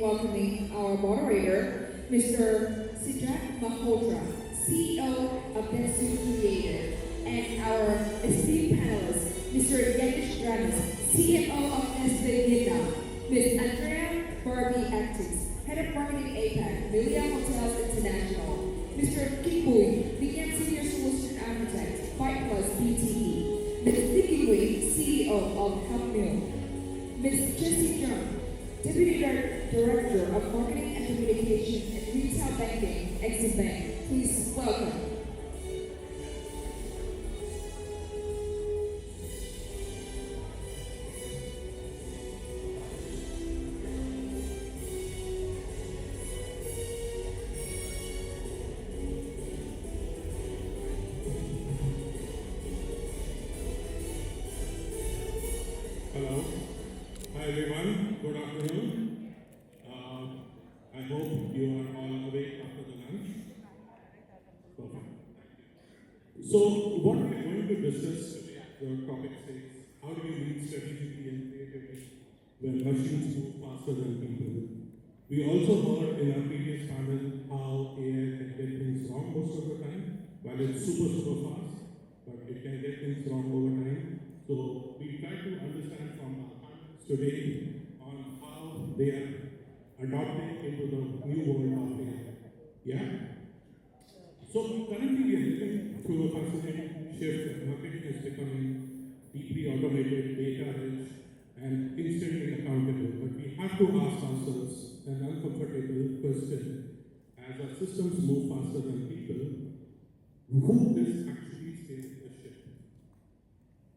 welcoming our moderator, Mr. Sidrak Malhotra, CEO of Dentsu Creative, and our esteemed panelists, Mr. Yanish Dranis, CMO of Nestle Vietnam, Ms. Andrea Barbie Actis, Head of Marketing APAC, Melia Hotels International, Mr. Kim Bui, Beacon Senior Solution Architect, Fight Plus BTE, Ms. Nikki Wei, CEO of HelpMill, Ms. Jessie Young, Deputy Director of Marketing and Communication and Retail Banking, Exim Bank. Please welcome. Hello. Hi everyone. Good afternoon. I hope you are all awake after the lunch. Perfect. So what we are going to discuss today, the topic says, how do you lead strategically and creatively when machines move faster than people? We also heard in our previous panel how AI can get things wrong most of the time, while it's super fast, but it can get things wrong over time. So we try to understand from our panelists today on how they are adopting into the new world of AI. Yeah? So currently we are living through a fascinating shift. Marketing is becoming deeply automated, data-rich, and instantly accountable. But we have to ask ourselves an uncomfortable question. As our systems move faster than people, who is actually steering the ship?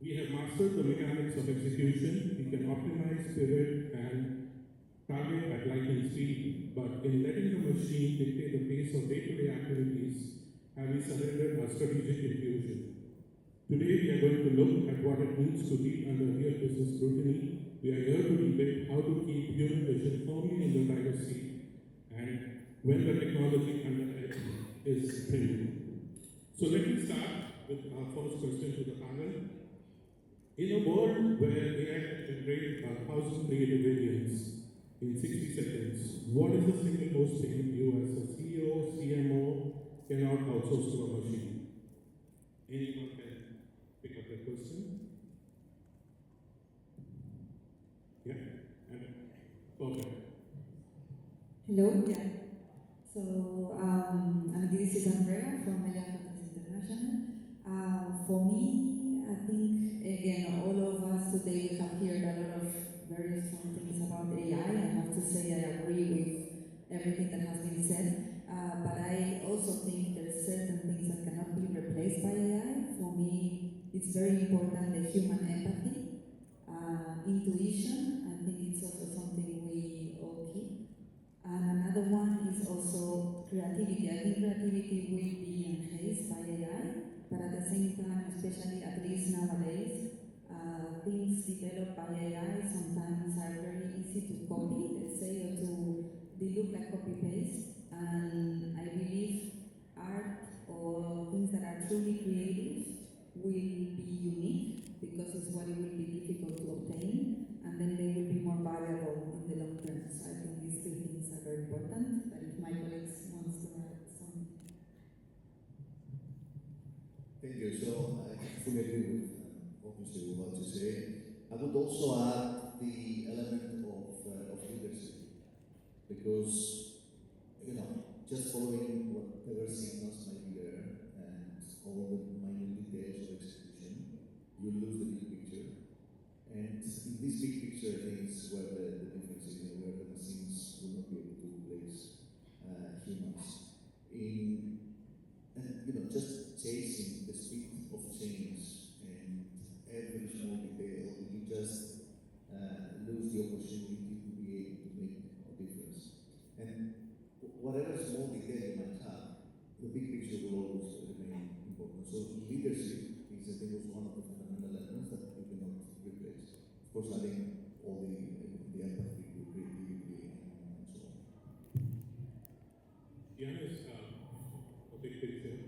We have mastered the mechanics of execution. We can optimize, pivot, and target at lightning speed. But in letting the machine dictate the pace of day-to-day activities, have we surrendered our strategic intuition? Today, we are going to look at what it means to lead under real business scrutiny. We are here to debate how to keep human vision firmly in the driver's seat, and when the technology under it is trending. So let me start with our first question to the panel. In a world where AI can generate 1,000 creative variants in 60 seconds, what is the single most thing you as a CEO, CMO cannot outsource to a machine? Anyone can pick up that question? Yeah? And perfect. Hello. Yeah. So, this is Andrea from Melia Hotels International. For me, I think, again, all of us today we have heard a lot of very strong things about AI. I have to say I agree with everything that has been said, but I also think there's certain things that cannot be replaced by AI. For me, it's very important the human empathy, intuition. I think it's also something we all keep. And another one is also creativity. I think creativity will be enhanced by AI, but at the same time, especially at least nowadays, things developed by AI sometimes are very easy to copy, let's say, or they look like copy-paste. And I believe art or things that are truly creative will be unique because it's what it will be difficult to obtain, and then they will be more valuable in the long term. So I think these two things are very important. But if my colleagues wants to add something. Thank you. So I fully agree with what Mr. Wu had to say. I would also add the element of leadership, because just following whatever signals might be there and all the minute details of execution, you lose the big picture. And in this big picture, I think is where the difference is, where the machines will not be able to replace humans. Just chasing the speed of change and every small detail, you just lose the opportunity to be able to make a difference. And whatever small detail you might have, the big picture will always remain important. So leadership is, I think, was one of the fundamental elements that we cannot replace. Of course, adding all the empathy, the creativity, and so on. Giannis, a big picture.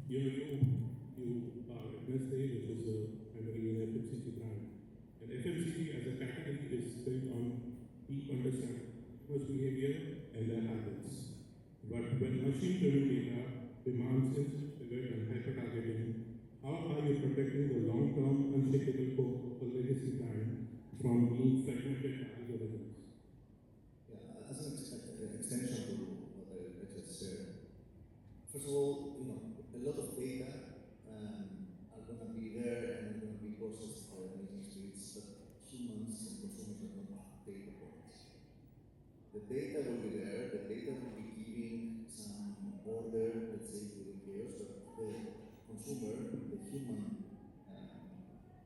You are at Nestle, which is primarily an FMCG brand. And FMCG as a category is built on deep understanding machine-driven data demands instant and hyper-targeting, how are you protecting the long-term unshakable core of a legacy brand from being fragmented algorithms? Yeah, as an extension to what I just said, first of all, a lot of data are going to be there and are going to be processed by amazing speeds, but humans and consumers are not data points. The data will be there, the data will be giving some order, let's say, to the chaos, but the consumer, the human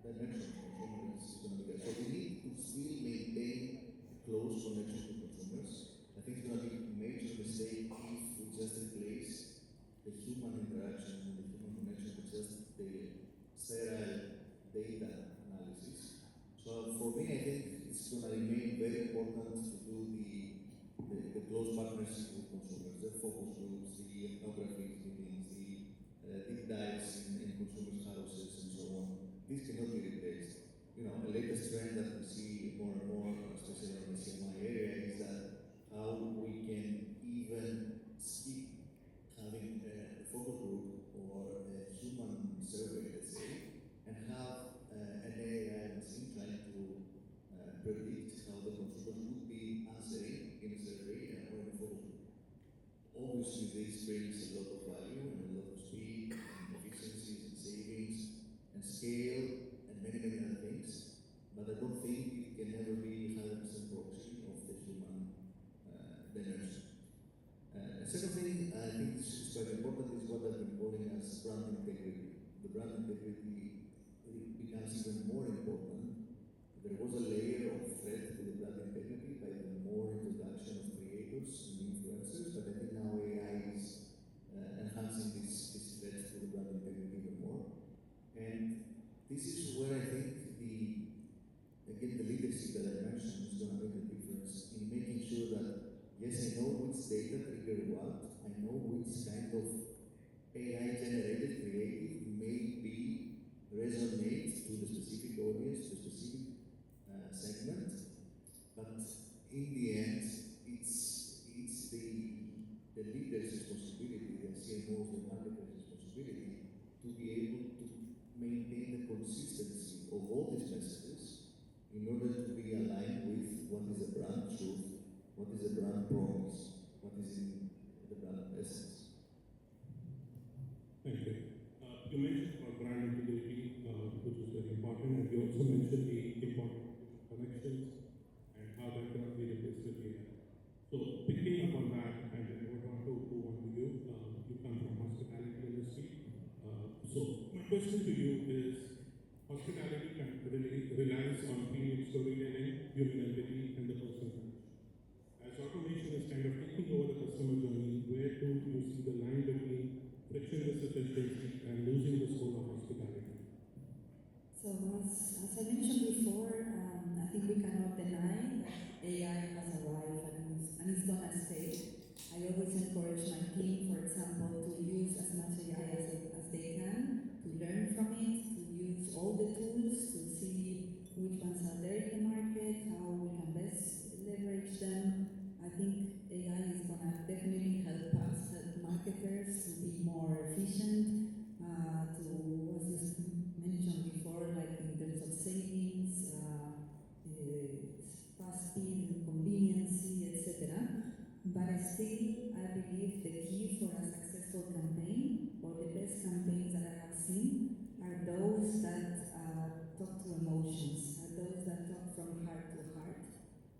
dimension of consumer is going to be there. So we need to still maintain close connection to consumers. I think it's going to be a major mistake if we just replace the human interaction and the human connection with just the sterile data analysis. So for me, I think it's going to remain very important to do the close partnership with consumers, the focus groups, the ethnographic meetings, the deep dives in consumers' houses, and so on. This cannot be replaced. The latest trend that we see more and more, especially in the CMI area, is that how we can even skip having a focus group or a human survey, let's say, and have an AI machine trying to predict how the consumers would be answering in a survey or in a focus group. Obviously, this brings a lot of value and a lot of speed and efficiencies and savings and scale and many, many other things, but I don't think it can ever be 100% proxy of the human dimension. The second thing I think is quite important is what I've been calling as brand integrity. The brand integrity becomes even more important. There was a layer of threat to the brand integrity by the more introduction of creators and influencers, but I think now AI is enhancing this threat to the brand integrity even more. And this is where I think the leadership that I mentioned is going to make a difference in making sure that, yes, I know which data trigger what, I know which kind of AI-generated creative may resonate to the specific audience, to the specific segment, but in the end, it's the leader's responsibility, the CMO's, the marketer's responsibility to be able to maintain the consistency of all these messages in order to be aligned with what is the brand truth, what is the brand promise, what is in the brand essence. Thank you. You mentioned about brand integrity, which is very important, and you also mentioned the importance of connections and how that cannot be replaced with AI. So picking up on that, and I would want to move on to you. You come from hospitality industry. So my question to you is, hospitality relies on premium storytelling, human empathy, and the personal touch. As automation is kind of taking over the customer journey, where do you see the line between frictionless efficiency and losing the soul of hospitality? So as I mentioned before, I think we cannot deny that AI has arrived and it's going to stay. I always encourage my team, for example, to use as much AI as they can, to learn from it, to use all the tools, to see which ones are there in the market, how we can best leverage them. I think AI is going to definitely help us, help marketers to be more efficient, to, as you mentioned before, like in terms of savings, fast speed and conveniency, etc. But still, I believe the key for a successful campaign, or the best campaigns that I have seen, are those that talk to emotions, are those that talk from heart to heart.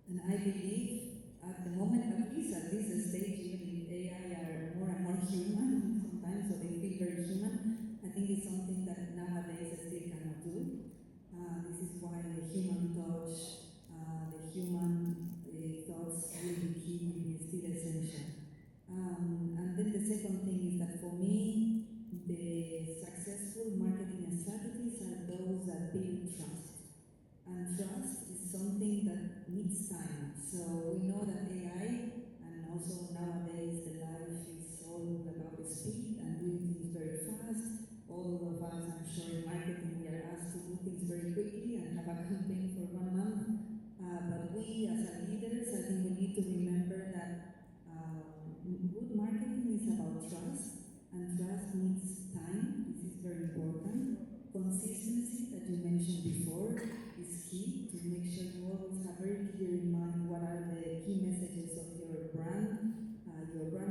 And I believe, at the moment, at least at this stage, even if AI are more and more human sometimes, so they feel very human, I think it's something that nowadays still cannot do. This is why the human touch, the human thoughts will be key, will be still essential. And then the second thing is that for me, the successful marketing strategies are those that build trust. And trust is something that needs time. So we know that AI, and also nowadays the life is all about the speed and doing things very fast. All of us, I'm sure in marketing, we are asked to do things very quickly and have a campaign for 1 month. But we, as leaders, I think we need to remember that good good marketing is about trust, and trust needs time. This is very important. Consistency, that you mentioned before, is key to make sure you always have very clear in mind what are the key messages of your brand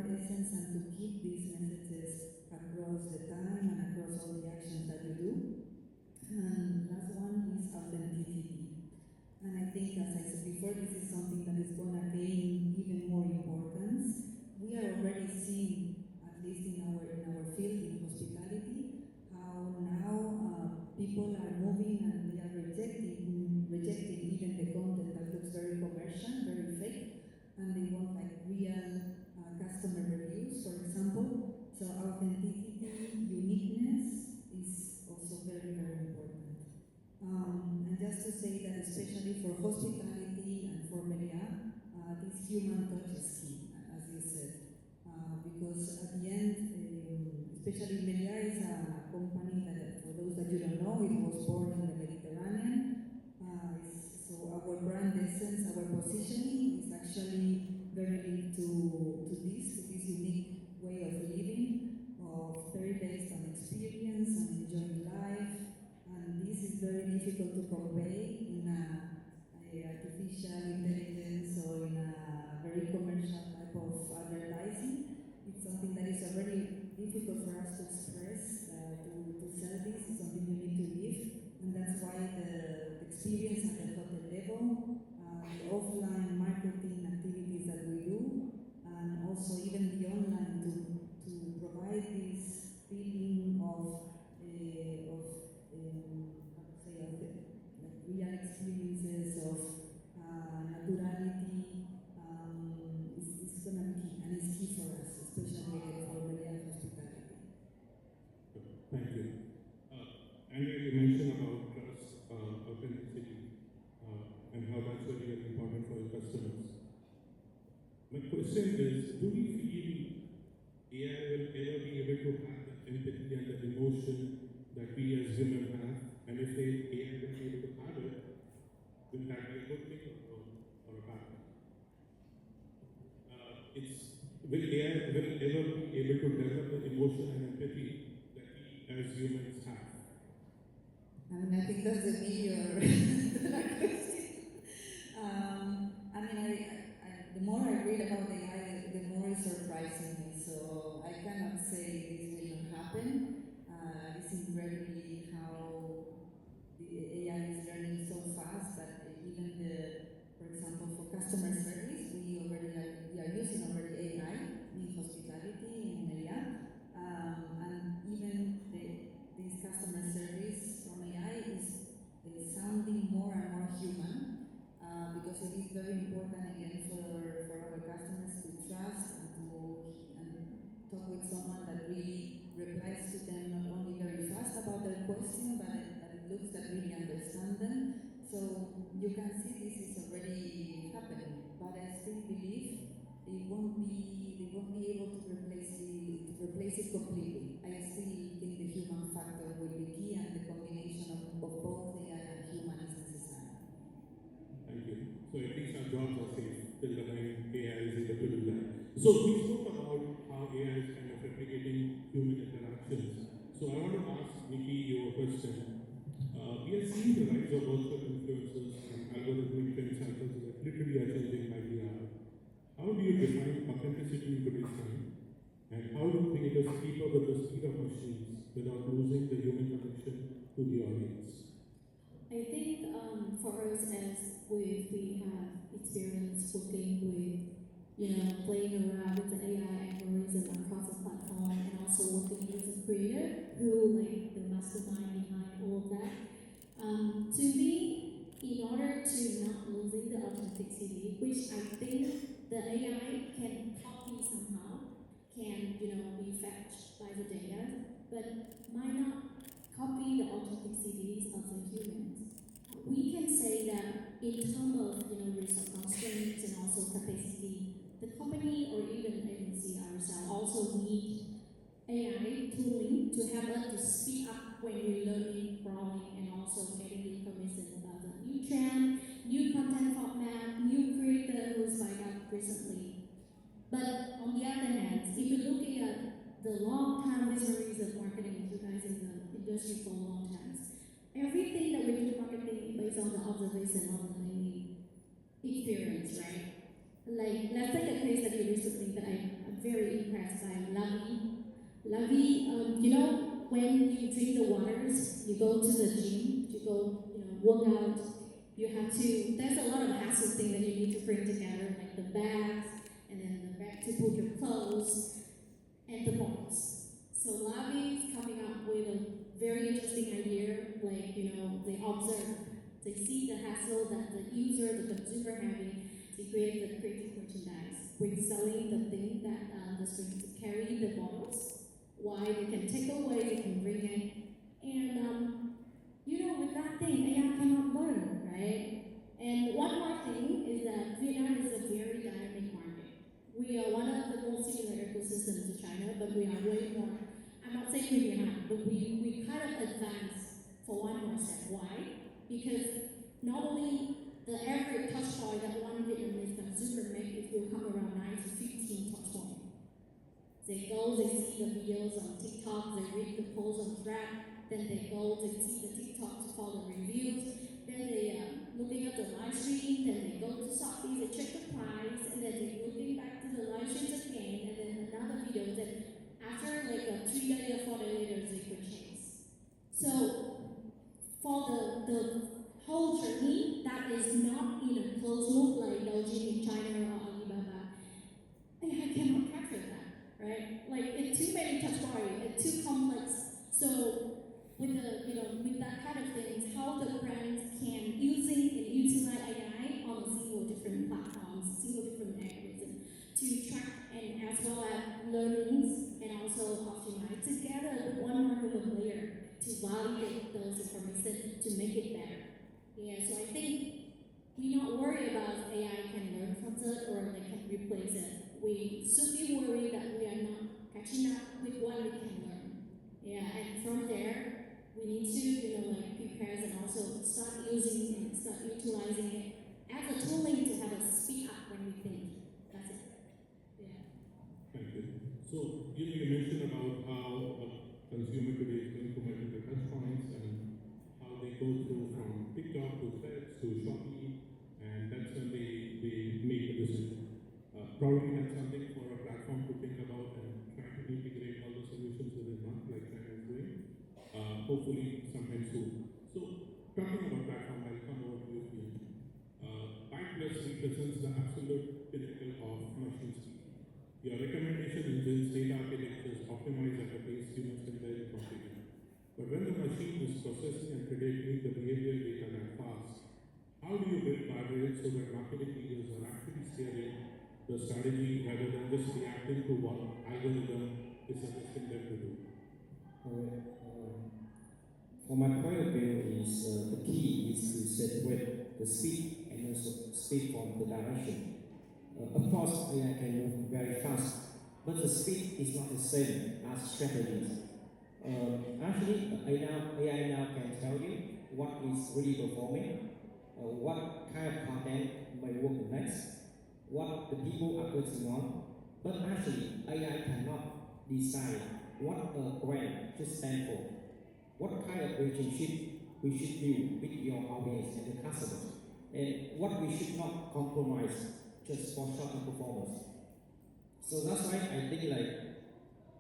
essence, and to keep these messages across the time and across all the actions that you do. And last one is authenticity. And I think, as I said before, this is something that is going to gain even more importance. We are already seeing, at least in our field, in hospitality, how now people are moving and they are rejecting even the content that looks very commercial, very fake, and they want like real customer reviews, for example. So authenticity, uniqueness is also very, very important. And just to say that, especially for hospitality and for media, this human touch is key, as you said, because at the end, especially media is a company that, for those that you don't know, it was born in the Mediterranean. So our brand essence, our positioning is actually very linked to this unique way of living, very based on experience and enjoying life. And this is very difficult to convey in a artificial intelligence or in a very commercial type of advertising. It's something that is already difficult for us to express, to sell this. It's something you need to live, and that's why the experience at the hotel level, the offline marketing activities that we do, and also even the online to provide this feeling of real experiences of naturality is going to be key, and it's key for us, especially again for media and hospitality. Thank you. Andrea, you mentioned about trust, authenticity, and how that's very, very important for your customers. My question is, do we feel AI will ever be able to have the empathy and the emotion that we as humans have? And if AI will be able to have it, will that be a good thing or a bad thing? Will AI ever be able to develop the emotion and empathy that we as humans have? I think that's the million the more I read about AI, the more it's surprising me. So I cannot say this will not happen. It's incredibly how the AI is learning so fast that even for example, for customer service, we are using already AI in hospitality, in media, and even this customer service from AI is sounding more and more human. Because it is very important again for our customers to trust and talk with someone that really replies to them not only very fast about their question, but it looks that really understand them. So you can see this is already happening, but I still believe they won't be able to replace it completely. I still think the human factor will be key, and the combination of both AI and human is necessary. Thank you. So at least our jobs are safe till the time AI is able to do that. So we spoke about how AI is kind of replicating human interactions. So I want to ask Nikki you a question. We are seeing the rise of virtual influencers and algorithmic trend cycles that literally are changing by the hour. How do you define authenticity in today's time? And how do creators keep up with the speed of machines without losing the human connection to the audience? I think for us, as we have experience working with, playing around with the AI algorithm across the platform, and also working with a creator who like the mastermind behind all of that. To me, in order to not losing the authenticity, which I think the AI can copy somehow, can be fetched by the data, but might not copy the authenticities of the humans. We can say that in terms of resource constraints and also capacity, the company or even the agency ourselves also need AI tooling to help us to speed up when we're learning, growing, and also getting the information about the new trend, new content format, new creator who's signed up recently. But on the other hand, industry for a long time. Everything that we do marketing is based on the observation of the daily experience, right? Like, let's take a case study recently that I'm very impressed by, Lavi. Lavi, you know, when you drink the waters, you go to the gym, you go, work out, you have to, there's a lot of hassle thing that you need to bring together, like the bags, and then the bag to put your clothes, and the bottles. So Lavi is coming up with a very interesting idea, like, they observe, they see the hassle that the user, the consumer having to create the creative merchandise. With selling the thing that the students carry the bottles, why they can take away, they can bring it. And, with that thing, AI cannot learn, right? And one more thing is that Vietnam is a very dynamic market. We are one of the most similar ecosystems to China, but we are way more, I'm not saying we're behind, but we kind of advance for one more step. Why? Because normally the average touch point that one Vietnamese consumer makes will come around 9 to 15 touch points. They go, they see the videos on TikTok, they read the posts on Thread, then they go, they see the TikTok to follow the reviews, then they looking at the live stream, then they go to Shopee, they check the price, and then they looking back to the live streams again, and then another video, then after like 3 days or 4 days later, they purchase. So for the whole journey, that is not in a closed loop like Douyin in China or Alibaba, I cannot capture that, right? Like, it's too many touch points, it's too complex. So with with that kind of things, how the brands can using and utilize AI on a single different platforms, single different algorithm to track and as well as learnings and also optimize together with one more human layer to validate those information to make it better. Yeah, so I think we not worry about AI can learn from it or they can replace it. We should be worried that we are not catching up with what we can learn. Yeah, and from there, we need to, prepare and also start using and start utilizing it as a tooling to have a speed up when we think. That's it. Yeah. Thank you. So, you mentioned about how a consumer today is going to multiple touch points and how they go through from TikTok to Threads to Shopee, and that's when they make a decision. Probably that's something for a platform to think about and try to integrate all the solutions within one, like China is doing. Hopefully sometime soon. So, talking about platform, I'll come over to you. Byte Plus represents the absolute pinnacle of machine speed. Your recommendation engines, data architectures optimize at a pace humans can barely comprehend. But when the machine is processing and predicting the behavioral data that fast, how do you build guardrails so that marketing leaders are actually steering the strategy rather than just reacting to what algorithm is suggesting them to do? For my point of view, is the key is to separate the speed and also speed from the direction. Of course, AI can move very fast, but the speed is not the same as strategies. Actually, AI now can tell you what is really performing, what kind of content may work next, what the people are clicking on, but actually, AI cannot decide what a brand should stand for, what kind of relationship we should build with your audience and the customers, and what we should not compromise just for short-term performance. So that's why I think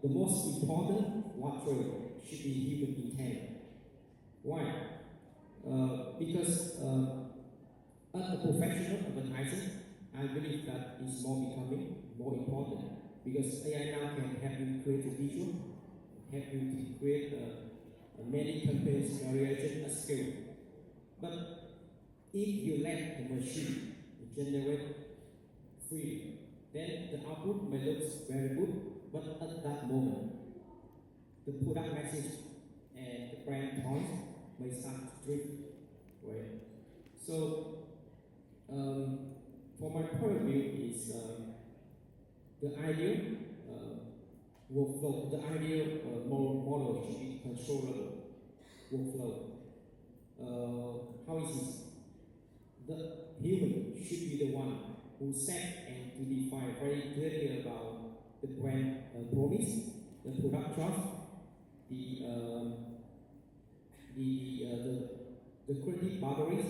the most important watchword should be human intent. Why? Because as a professional advertiser, I believe that is becoming more important because AI now can help you create a visual, help you to create many campaigns variation at scale. But if you let the machine generate freely, then the output may look very good, but at that moment, the product message and the brand points may start to drift, right? So, for my point of view is the ideal workflow, the ideal model should be controllable workflow. How is this? The human should be the one who set and to define very clearly about the brand promise, the product trust, the the creative boundaries,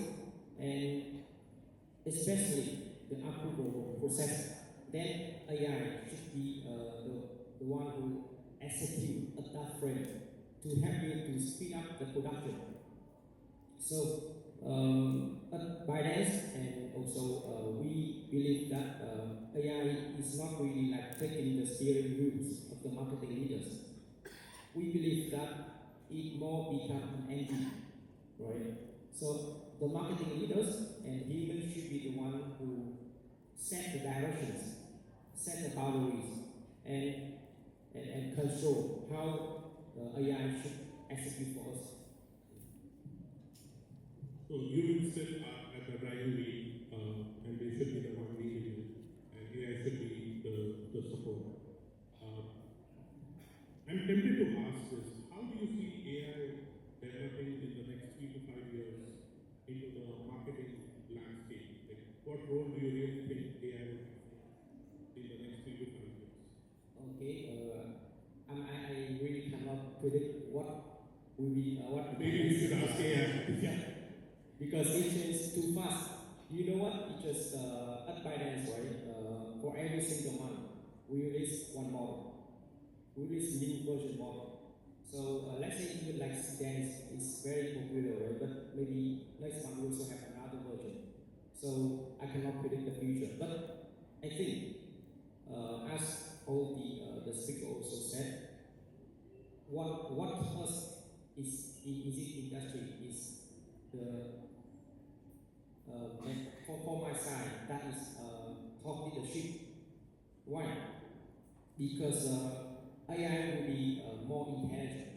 and especially the approval process. Then AI should be the one who execute at that frame to help you to speed up the production. So by this, and also we believe that AI is not really like taking the steering wheels of the marketing leaders. We believe that it more become an engine, right? So the marketing leaders and humans should be the one who set the directions, set the boundaries, and control how AI should execute for us. So humans still are at the driving wheel, and they should be the one leading it, and AI should be the support. I'm tempted to ask this: how do you see AI developing in the next 3 to 5 years into the marketing landscape? Like, what role do you really think AI will have in the next 3 to 5 years? Okay, I really cannot predict what will be what. Maybe we should ask AI. Yeah, because it changes too fast. You know what? It just at Binance, right? For every single month, we release one model. We release new version model. So let's say even like dance is very popular, right? But maybe next month we also have another version. So I cannot predict the future. But I think as all the speaker also said, what us is in this industry is the for my side, that is thought leadership. Why? Because AI will be more intelligent,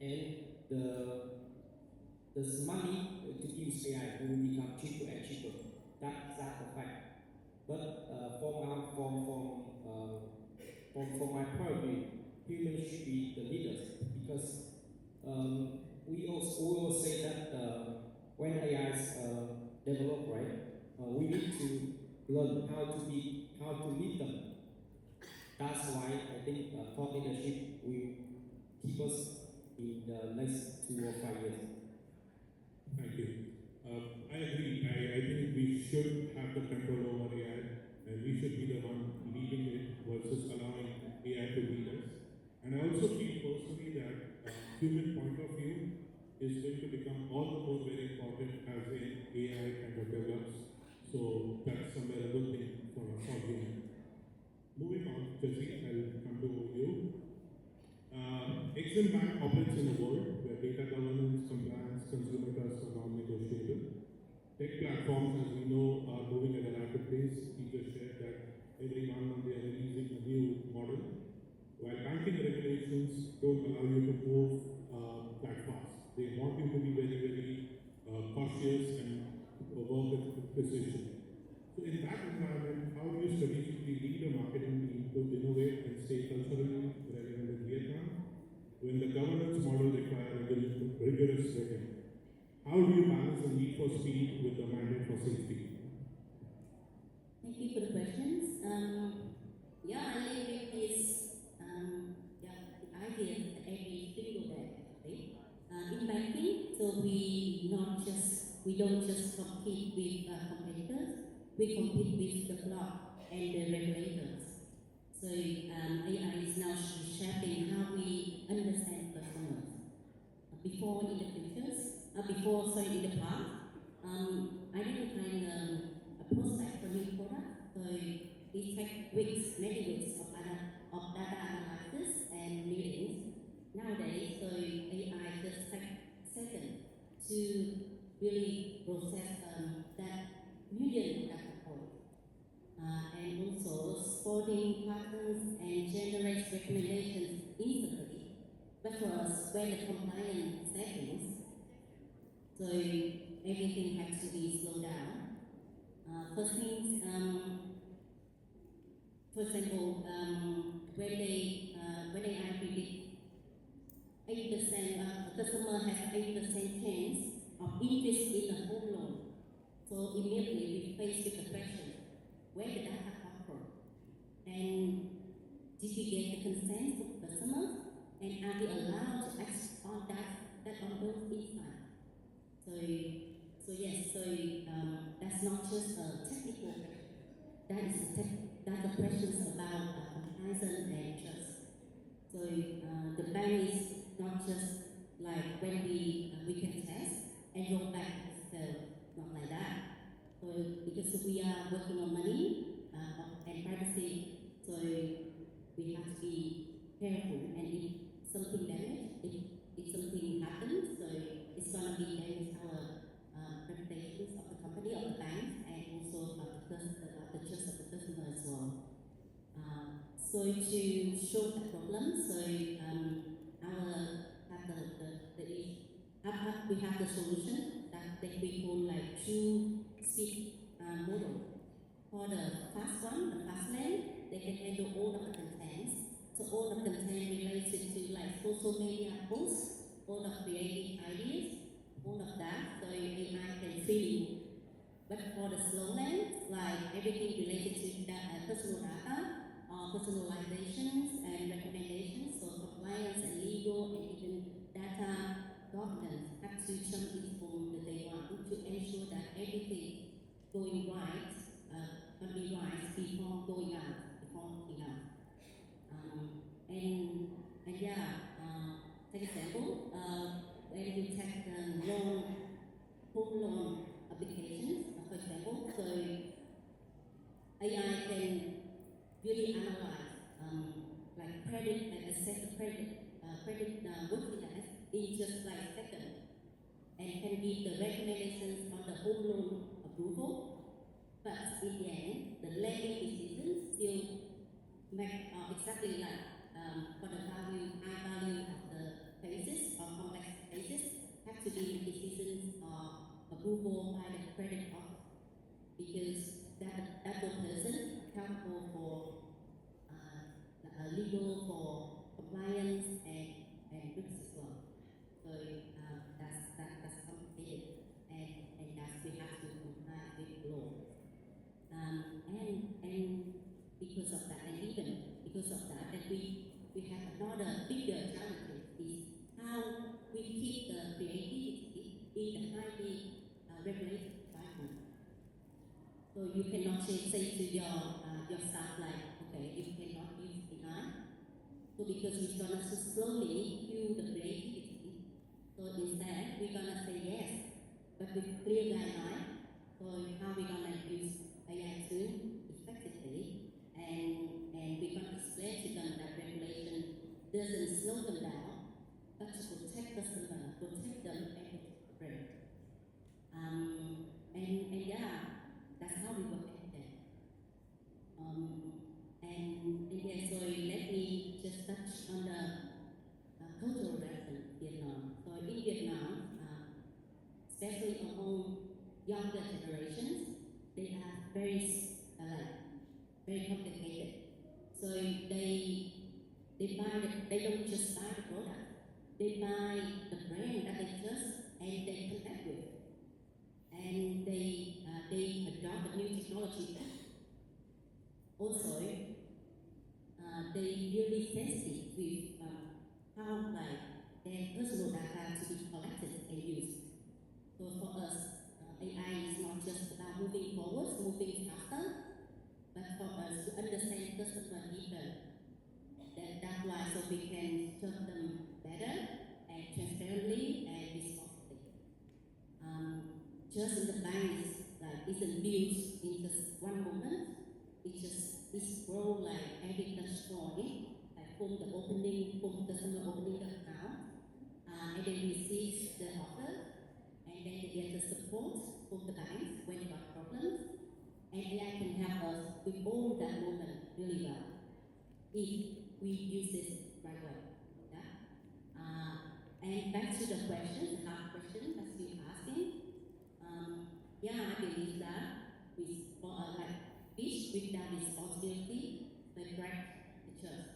and the money to use AI will become cheaper and cheaper. That's a fact. But from my point of view, humans should be the leaders, because we also say that when AI is developed, right, we need to learn how to lead them. That's why I think thought leadership will keep us in the next 2 or 5 years. Thank you. I agree. I think we should have the control over AI, and we should be the one leading it versus allowing AI to lead us. And I also feel personally that human point of view is going to become all the more very important as AI kind of develops. So that's somewhere a good thing for human. Moving on, Jesse, I'll come to you. Exim Bank operates in a world where data governance, compliance, consumer trust are non-negotiable. Tech platforms, as we know, are moving at a rapid pace. We just shared that every month they are releasing a new model. While banking regulations don't allow you to move that fast. They want you to be very, very cautious and work with precision. So in that environment, how do you strategically lead a marketing team to innovate and stay culturally relevant in Vietnam when the governance model requires rigorous vetting? How do you balance the need for speed with the mandate for safety? Thank you for the questions. I live with this the idea every single day, actually. In banking, so we don't just compete with competitors. We compete with the law and the regulators. So AI is now shaping how we understand customers. Before in the in the past, identifying a prospect for new product. So it takes weeks, many weeks of data analysis and meetings. Nowadays, so AI just takes seconds to really process that million data points, and also spotting patterns and generates recommendations instantly. But for us, when the compliance settings, so everything has to be slowed down. First things, for example, when I predict 80%, customer has 80% chance of increase in a home loan. So immediately we face with the question, where the data come from? And did we get the consent of customers? And are we allowed to act on that that on both inside. So yes, that's not just a technical question. That's a questions about compliance and trust. So the bank is not just like when we can test and roll back so not like that. So because we are working on money and privacy, so we have to be careful. And if something damaged, if something happens, so it's gonna be damage our reputations of the company, of the bank, and also of the trust of the customer as well. So to show the problem, so we have the solution that we call like true speed model. For the fast one, the fast lane, they can handle all of the contents. So all the content related to like social media posts, all the creative ideas, all of that, so AI can fill. But for the slow lane, like everything related to personal data, personalizations and recommendations, so compliance and legal and even data governance have to jump in from the day one to ensure that everything going right, can be right before going out, before looking out. And yeah, take example, when you take the home loan applications, for example, so AI can really analyze like credit and assess the credit worthiness in just like a second, and can give the recommendations on the home loan approval. But in the end, the lending decisions still make exactly like for the high value of the cases or complex cases have to be decisions approval by the credit office, because that person accountable for legal, for compliance and risk as well. So that's complicated, and that we have to comply with law. And because of that, and even because of that, that we have another bigger challenge is how we keep the creativity in the highly regulated environment. So you cannot say to your staff like, okay, you cannot use AI. So because it's gonna slowly kill the creativity. So instead, we're gonna say yes, but with clear guidelines. So how we gonna use AI tool effectively, and we're gonna explain to them that regulation doesn't slow them down, but to protect customer, protect them, and protect the brand. And yeah, that's how we work every day. And yeah, so let me just touch on the cultural relevance in Vietnam. So in Vietnam, especially among younger generations, they are very complicated. So they don't just buy the product, they buy the brand that they trust and they connect with, and they adopt the new technology. Also, they really sensitive with how like their personal data to be collected and used. So for us, AI is not just about moving forward, moving faster, but for us to understand customer deeper. That's why so we can serve them better and transparently and responsibly. Just in the bank isn't built in just one moment. It's grow like every touch point, like from the customer opening the account, and then receive the offer, and then they get the support from the banks when they got problems, and AI can help us with all that moment really well if we use it right way. Yeah? And back to the question, the hard question that you're asking. Yeah, I believe that each with that responsibility, they break the trust.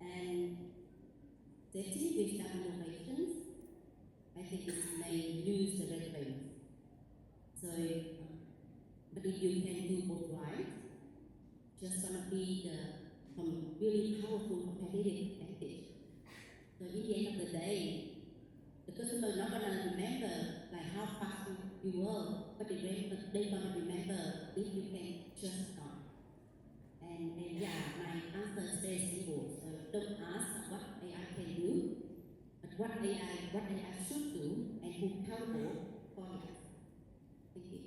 And safety with that innovations, I think it may lose the relevance. So, but if you can do both right, just gonna be the really powerful competitive advantage. So in the end of the day, customer not gonna remember like how fast you were, but they gonna remember if you can just not. And yeah, my answer is very simple. Don't ask what AI can do, but what AI should do, and who accountable for it. Thank you.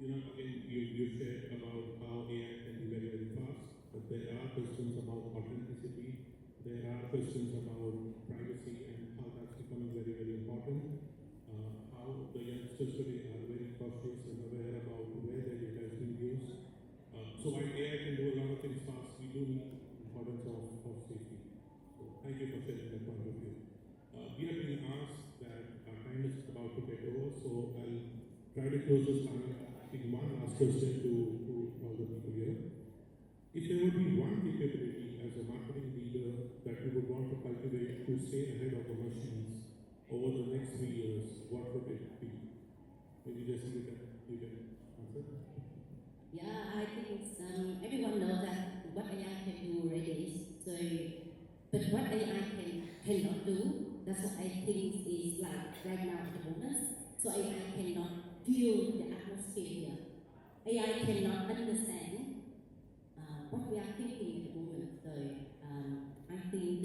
Again, you shared about how AI can be very, very fast, but there are questions about authenticity, there are questions about privacy and how that's becoming very, very important. How the youngsters today are very cautious and aware about where their data is being used. So while AI can do a lot of things fast, we do need the importance of safety. So thank you for sharing that point of view. We have been asked that our time is about to get over, so I'll try to close this panel. One last question to all the people here. If there would be one capability as a marketing leader that you would want to cultivate to stay ahead of the machines over the next 3 years, what would it be? Maybe just you can answer. Yeah, I think everyone knows that what AI can do already. So, but what AI cannot do, that's what I think is like right now at the moment. So AI cannot feel the atmosphere here. AI cannot understand what we are thinking at the moment. So I think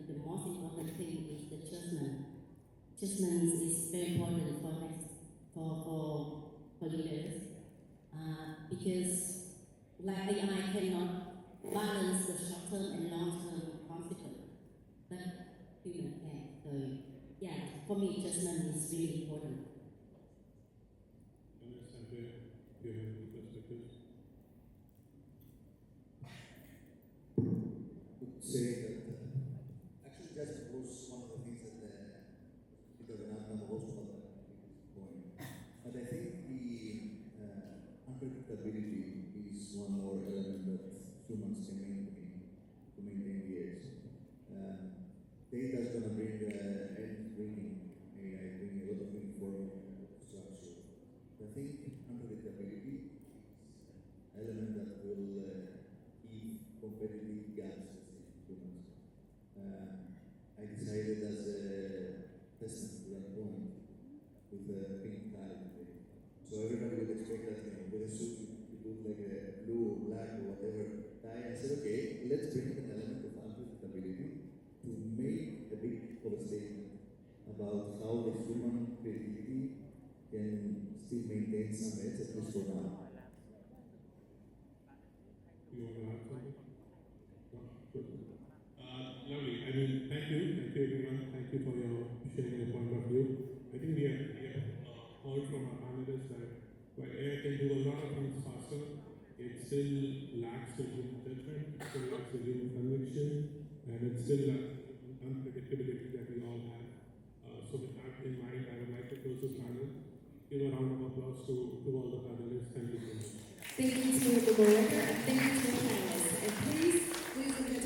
the most important thing is the judgment. Judgment is very important for leaders because like AI cannot balance the short term and long term consequence, but human can. So yeah, for me, judgment is really important. Do you have any perspectives? Would say that actually that was one of the things that because I'm also about this point. But I think the unpredictability is one more element that humans can maintain to maintain the edge. Data is going to bring AI, bring a lot of informal structure. I think unpredictability is an element that will give competitive gaps in humans. I decided as a testament to that point with the pink tie today. So everybody would expect that with a suit you look like a blue or black or whatever tie. I said, okay, let's bring an element of unpredictability to make a big of a statement about how the human creativity can still maintain some edge, at least for now. You want to add something? No? Good. Lovely. I mean, thank you everyone. Thank you for your sharing your point of view. I think we have heard from our panelists that while AI can do a lot of things faster, it still lacks the human judgment, it still lacks the human conviction, and it still lacks the unpredictability that we all have. So with that in mind, I would like to close this panel. Give a round of applause to all the panelists. Thank you so much. Thank you to the moderator and thank you to the panelists. And please